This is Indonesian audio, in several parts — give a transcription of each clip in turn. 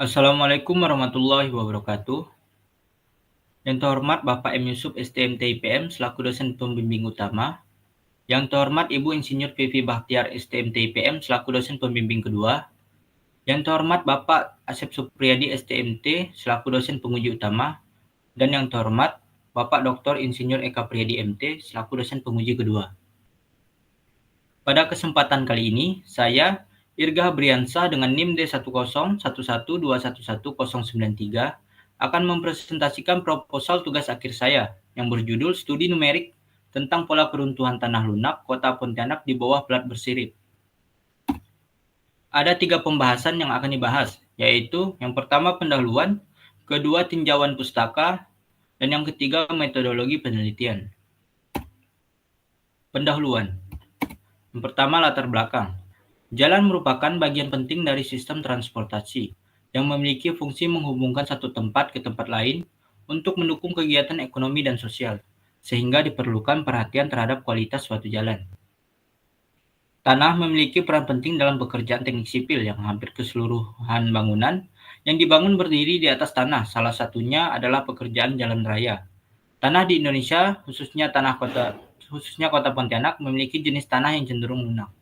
Assalamualaikum warahmatullahi wabarakatuh. Yang terhormat Bapak M. Yusuf STMT IPM selaku dosen pembimbing utama. Yang terhormat Ibu Insinyur Vivi Bahtiar STMT IPM selaku dosen pembimbing kedua. Yang terhormat Bapak Asep Supriyadi STMT selaku dosen penguji utama. Dan yang terhormat Bapak Dr. Insinyur Eka Priyadi MT selaku dosen penguji kedua. Pada kesempatan kali ini, saya Irga Briansah dengan NIM D101112111093 akan mempresentasikan proposal tugas akhir saya yang berjudul Studi Numerik tentang pola keruntuhan tanah lunak Kota Pontianak di bawah plat bersirip. Ada 3 pembahasan yang akan dibahas, yaitu yang pertama pendahuluan, kedua tinjauan pustaka, dan yang ketiga metodologi penelitian. Pendahuluan. Yang pertama, latar belakang. Jalan merupakan bagian penting dari sistem transportasi yang memiliki fungsi menghubungkan satu tempat ke tempat lain untuk mendukung kegiatan ekonomi dan sosial, sehingga diperlukan perhatian terhadap kualitas suatu jalan. Tanah memiliki peran penting dalam pekerjaan teknik sipil yang hampir keseluruhan bangunan yang dibangun berdiri di atas tanah, salah satunya adalah pekerjaan jalan raya. Tanah di Indonesia, khususnya kota Pontianak, memiliki jenis tanah yang cenderung lunak.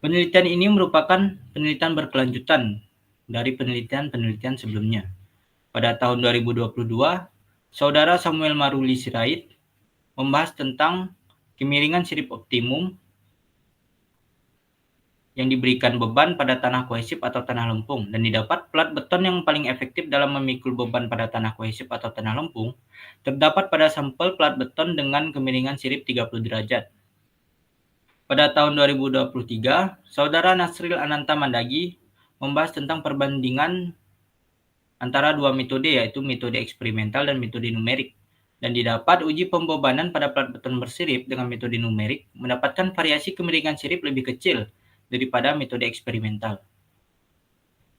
Penelitian ini merupakan penelitian berkelanjutan dari penelitian-penelitian sebelumnya. Pada tahun 2022, Saudara Samuel Maruli Sirait membahas tentang kemiringan sirip optimum yang diberikan beban pada tanah kohesif atau tanah lempung, dan didapat plat beton yang paling efektif dalam memikul beban pada tanah kohesif atau tanah lempung terdapat pada sampel plat beton dengan kemiringan sirip 30 derajat. Pada tahun 2023, Saudara Nasril Ananta Mandagi membahas tentang perbandingan antara dua metode, yaitu metode eksperimental dan metode numerik. Dan didapat uji pembebanan pada plat beton bersirip dengan metode numerik mendapatkan variasi kemiringan sirip lebih kecil daripada metode eksperimental.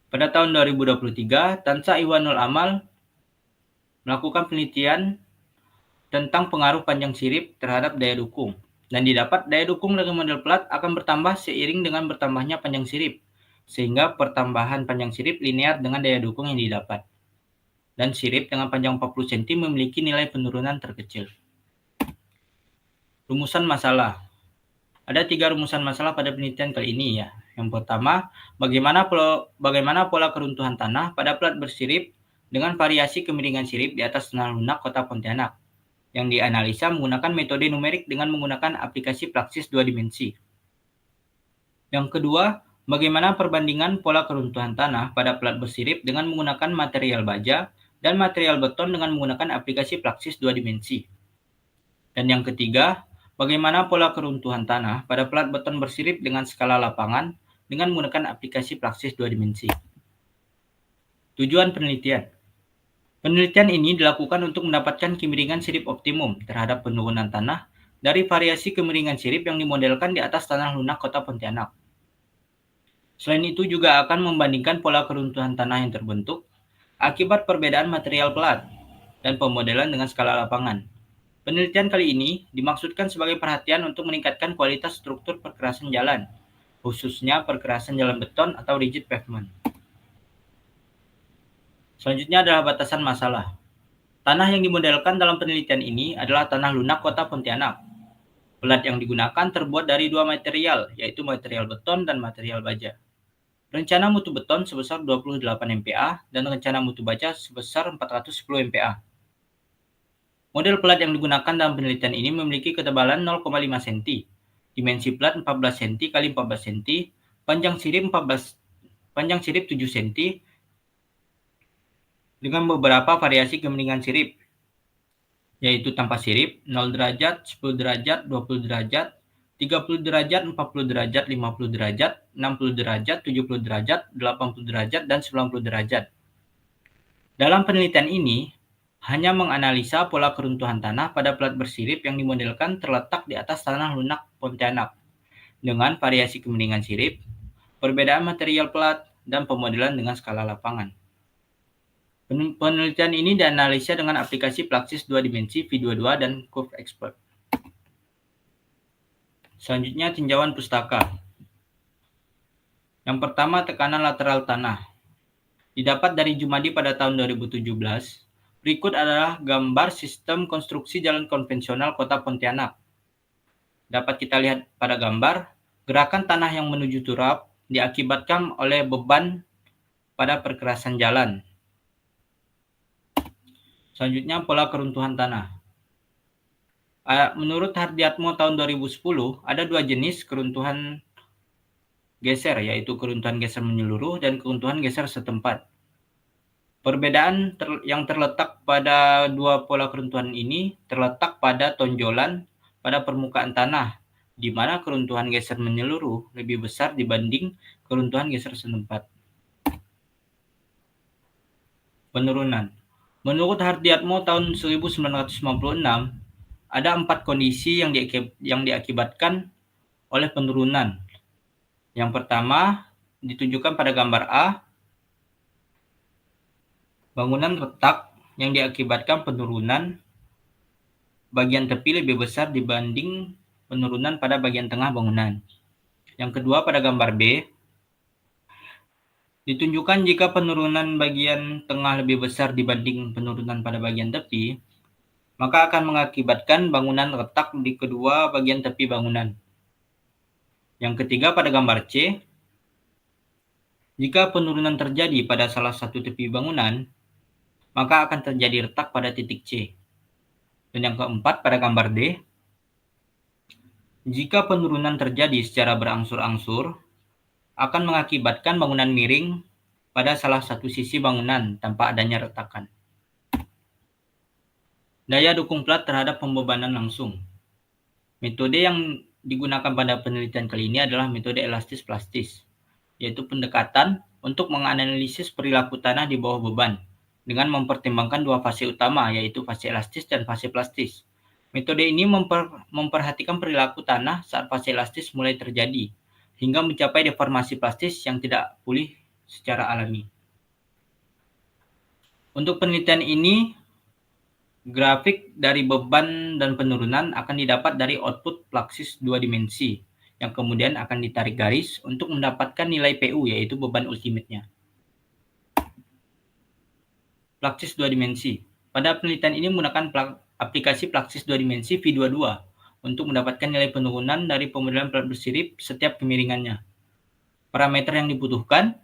Pada tahun 2023, Tansa Iwanul Amal melakukan penelitian tentang pengaruh panjang sirip terhadap daya dukung. Dan didapat daya dukung dari model plat akan bertambah seiring dengan bertambahnya panjang sirip, sehingga pertambahan panjang sirip linear dengan daya dukung yang didapat. Dan sirip dengan panjang 40 cm memiliki nilai penurunan terkecil. Rumusan masalah. Ada 3 rumusan masalah pada penelitian kali ini ya. Yang pertama, bagaimana pola keruntuhan tanah pada plat bersirip dengan variasi kemiringan sirip di atas tanah lunak Kota Pontianak, yang dianalisa menggunakan metode numerik dengan menggunakan aplikasi Praxis 2 dimensi. Yang kedua, bagaimana perbandingan pola keruntuhan tanah pada plat bersirip dengan menggunakan material baja dan material beton dengan menggunakan aplikasi Praxis 2 dimensi. Dan yang ketiga, bagaimana pola keruntuhan tanah pada plat beton bersirip dengan skala lapangan dengan menggunakan aplikasi Praxis 2 dimensi. Tujuan penelitian. Penelitian ini dilakukan untuk mendapatkan kemiringan sirip optimum terhadap penurunan tanah dari variasi kemiringan sirip yang dimodelkan di atas tanah lunak Kota Pontianak. Selain itu juga akan membandingkan pola keruntuhan tanah yang terbentuk akibat perbedaan material plat dan pemodelan dengan skala lapangan. Penelitian kali ini dimaksudkan sebagai perhatian untuk meningkatkan kualitas struktur perkerasan jalan, khususnya perkerasan jalan beton atau rigid pavement. Selanjutnya adalah batasan masalah. Tanah yang dimodelkan dalam penelitian ini adalah tanah lunak Kota Pontianak. Plat yang digunakan terbuat dari 2 material, yaitu material beton dan material baja. Rencana mutu beton sebesar 28 MPa dan rencana mutu baja sebesar 410 MPa. Model plat yang digunakan dalam penelitian ini memiliki ketebalan 0,5 cm, dimensi plat 14 cm x 14 cm, panjang sirip 7 cm, dengan beberapa variasi kemiringan sirip, yaitu tanpa sirip, 0 derajat, 10 derajat, 20 derajat, 30 derajat, 40 derajat, 50 derajat, 60 derajat, 70 derajat, 80 derajat, dan 90 derajat. Dalam penelitian ini, hanya menganalisa pola keruntuhan tanah pada plat bersirip yang dimodelkan terletak di atas tanah lunak Pontianak, dengan variasi kemiringan sirip, perbedaan material plat, dan pemodelan dengan skala lapangan. Penelitian ini dianalisa dengan aplikasi Praxis 2 dimensi, V22, dan Curve Expert. Selanjutnya, tinjauan pustaka. Yang pertama, tekanan lateral tanah. Didapat dari Jumadi pada tahun 2017. Berikut adalah gambar sistem konstruksi jalan konvensional Kota Pontianak. Dapat kita lihat pada gambar, gerakan tanah yang menuju turap diakibatkan oleh beban pada perkerasan jalan. Selanjutnya, pola keruntuhan tanah. Menurut Hardiatmo tahun 2010, ada dua jenis keruntuhan geser, yaitu keruntuhan geser menyeluruh dan keruntuhan geser setempat. Perbedaan yang terletak pada dua pola keruntuhan ini terletak pada tonjolan pada permukaan tanah, di mana keruntuhan geser menyeluruh lebih besar dibanding keruntuhan geser setempat. Penurunan. Menurut Hardiatmo tahun 1996, ada 4 kondisi yang diakibatkan oleh penurunan. Yang pertama ditunjukkan pada gambar A, bangunan retak yang diakibatkan penurunan bagian tepi lebih besar dibanding penurunan pada bagian tengah bangunan. Yang kedua pada gambar B, ditunjukkan jika penurunan bagian tengah lebih besar dibanding penurunan pada bagian tepi, maka akan mengakibatkan bangunan retak di kedua bagian tepi bangunan. Yang ketiga pada gambar C, jika penurunan terjadi pada salah satu tepi bangunan, maka akan terjadi retak pada titik C. Dan yang keempat pada gambar D, jika penurunan terjadi secara berangsur-angsur, akan mengakibatkan bangunan miring pada salah satu sisi bangunan tanpa adanya retakan. Daya dukung plat terhadap pembebanan langsung. Metode yang digunakan pada penelitian kali ini adalah metode elastis-plastis, yaitu pendekatan untuk menganalisis perilaku tanah di bawah beban dengan mempertimbangkan dua fase utama, yaitu fase elastis dan fase plastis. Metode ini memperhatikan perilaku tanah saat fase elastis mulai terjadi, hingga mencapai deformasi plastis yang tidak pulih secara alami. Untuk penelitian ini, grafik dari beban dan penurunan akan didapat dari output Plaxis 2 dimensi, yang kemudian akan ditarik garis untuk mendapatkan nilai PU, yaitu beban ultimate-nya. Plaxis 2 dimensi. Pada penelitian ini menggunakan aplikasi Plaxis 2 dimensi V22 untuk mendapatkan nilai penurunan dari pemodelan plat bersirip setiap kemiringannya. Parameter yang dibutuhkan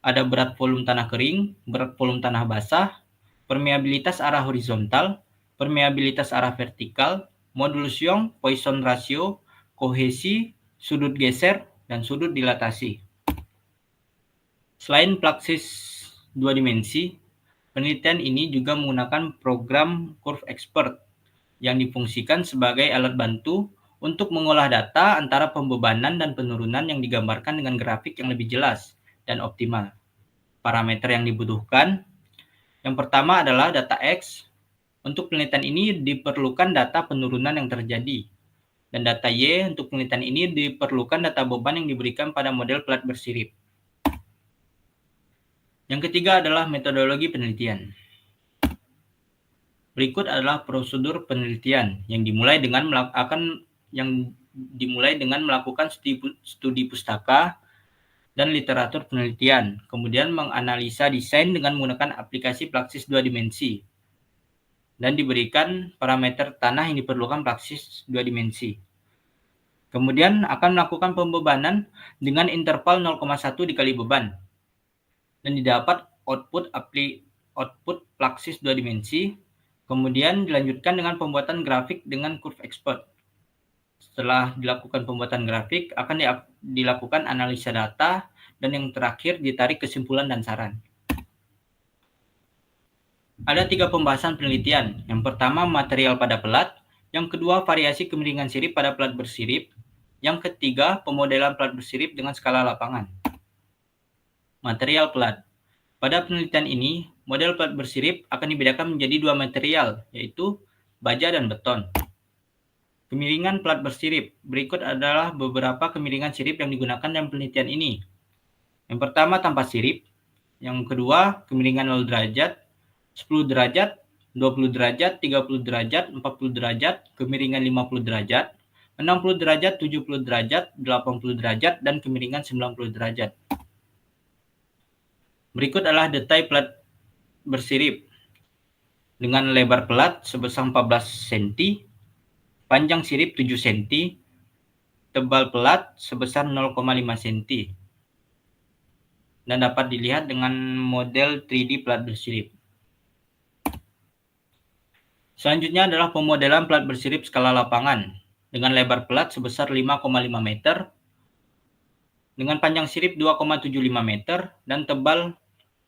ada berat volume tanah kering, berat volume tanah basah, permeabilitas arah horizontal, permeabilitas arah vertikal, modulus Young, Poisson ratio, kohesi, sudut geser, dan sudut dilatasi. Selain Plaxis 2 dimensi, penelitian ini juga menggunakan program Curve Expert yang difungsikan sebagai alat bantu untuk mengolah data antara pembebanan dan penurunan yang digambarkan dengan grafik yang lebih jelas dan optimal. Parameter yang dibutuhkan, yang pertama adalah data X. Untuk penelitian ini diperlukan data penurunan yang terjadi. Dan data Y, untuk penelitian ini diperlukan data beban yang diberikan pada model plat bersirip. Yang ketiga adalah metodologi penelitian. Berikut adalah prosedur penelitian yang dimulai dengan melakukan studi pustaka dan literatur penelitian, kemudian menganalisa desain dengan menggunakan aplikasi Plaxis 2 dimensi, dan diberikan parameter tanah yang diperlukan Plaxis 2 dimensi. Kemudian akan melakukan pembebanan dengan interval 0,1 dikali beban, dan didapat output Plaxis 2 dimensi, kemudian dilanjutkan dengan pembuatan grafik dengan Curve Expert. Setelah dilakukan pembuatan grafik, akan dilakukan analisa data, dan yang terakhir ditarik kesimpulan dan saran. Ada 3 pembahasan penelitian. Yang pertama, material pada pelat. Yang kedua, variasi kemiringan sirip pada pelat bersirip. Yang ketiga, pemodelan pelat bersirip dengan skala lapangan. Material pelat. Pada penelitian ini, model pelat bersirip akan dibedakan menjadi 2 material, yaitu baja dan beton. Kemiringan pelat bersirip. Berikut adalah beberapa kemiringan sirip yang digunakan dalam penelitian ini. Yang pertama, tanpa sirip. Yang kedua, kemiringan 0 derajat, 10 derajat, 20 derajat, 30 derajat, 40 derajat, kemiringan 50 derajat, 60 derajat, 70 derajat, 80 derajat, dan kemiringan 90 derajat. Berikut adalah detail pelat bersirip dengan lebar pelat sebesar 14 cm, panjang sirip 7 cm, tebal pelat sebesar 0,5 cm, dan dapat dilihat dengan model 3D pelat bersirip. Selanjutnya adalah pemodelan pelat bersirip skala lapangan dengan lebar pelat sebesar 5,5 meter, dengan panjang sirip 2,75 meter, dan tebal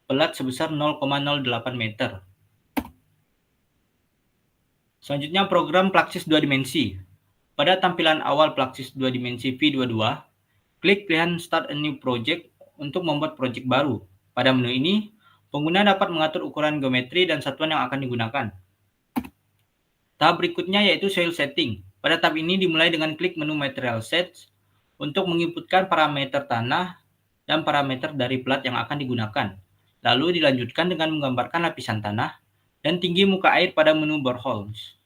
pelat sebesar 0,08 meter. Selanjutnya program Plaksis 2 dimensi. Pada tampilan awal Plaksis 2 dimensi V22, klik pilihan Start a New Project untuk membuat proyek baru. Pada menu ini, pengguna dapat mengatur ukuran geometri dan satuan yang akan digunakan. Tahap berikutnya yaitu Soil Setting. Pada tahap ini dimulai dengan klik menu Material Sets untuk menginputkan parameter tanah dan parameter dari pelat yang akan digunakan. Lalu dilanjutkan dengan menggambarkan lapisan tanah dan tinggi muka air pada menu Boreholes.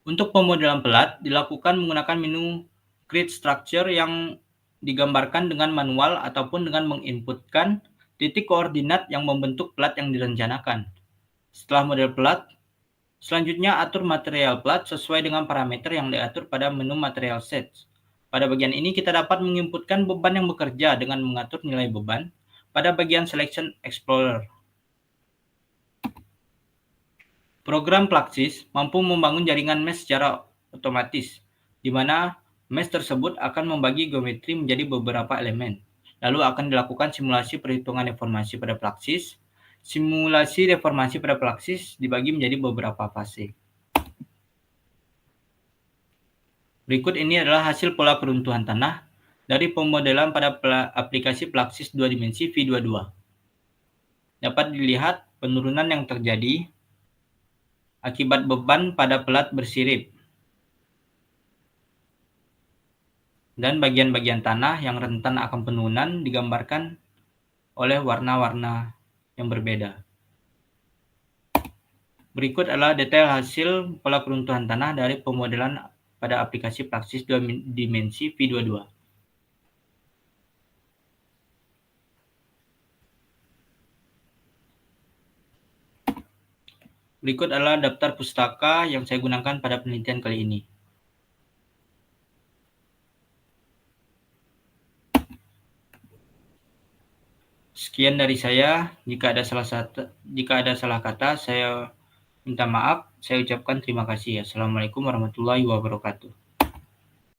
Untuk pemodelan pelat dilakukan menggunakan menu Create Structure yang digambarkan dengan manual ataupun dengan menginputkan titik koordinat yang membentuk pelat yang direncanakan. Setelah model pelat, selanjutnya atur material pelat sesuai dengan parameter yang diatur pada menu Material Sets. Pada bagian ini kita dapat menginputkan beban yang bekerja dengan mengatur nilai beban pada bagian Selection Explorer. Program Plaksis mampu membangun jaringan mesh secara otomatis, di mana mesh tersebut akan membagi geometri menjadi beberapa elemen. Lalu akan dilakukan simulasi perhitungan deformasi pada Plaksis. Simulasi deformasi pada Plaksis dibagi menjadi beberapa fase. Berikut ini adalah hasil pola keruntuhan tanah dari pemodelan pada aplikasi Plaksis 2 dimensi V22. Dapat dilihat penurunan yang terjadi akibat beban pada pelat bersirip dan bagian-bagian tanah yang rentan akan penurunan digambarkan oleh warna-warna yang berbeda. Berikut adalah detail hasil pola keruntuhan tanah dari pemodelan pada aplikasi Plaksis 2 dimensi V22. Berikut adalah daftar pustaka yang saya gunakan pada penelitian kali ini. Sekian dari saya. Jika ada salah kata, saya minta maaf. Saya ucapkan terima kasih. Assalamualaikum warahmatullahi wabarakatuh.